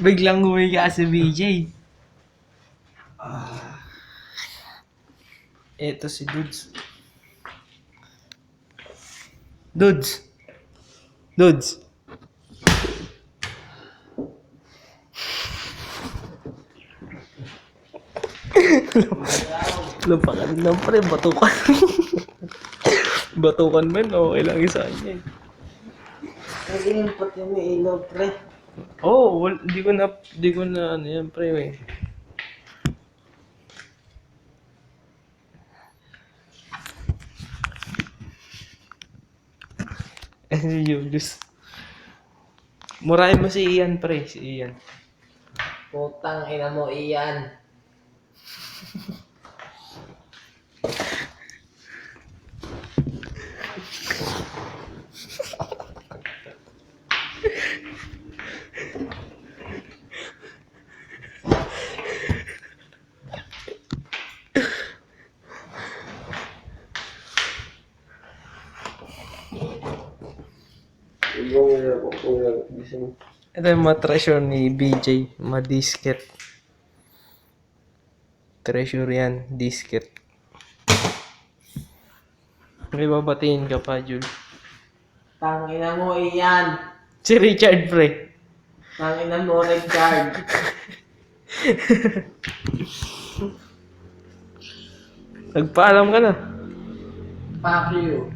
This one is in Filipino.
Biglang humiga si BJ. Eto si Dudes. Dudes. Dudes. Lupakan lang pre, batukan. Batukan men, okay lang isa niya eh. Kasi yung pati may ilaw, pre. Oh, di ko na ano yan pre eh. Si Julius. Murahin mo si Ian pre, si Ian. Putang ina mo, Ian. Ito yung mga treasure ni BJ, mga disket. Treasure yan, disket. May babatiin ka pa, Jul. Tangina mo, Ian. Si Richard, pre. Tangina mo, Richard. Nagpaalam ka na. Fuck you.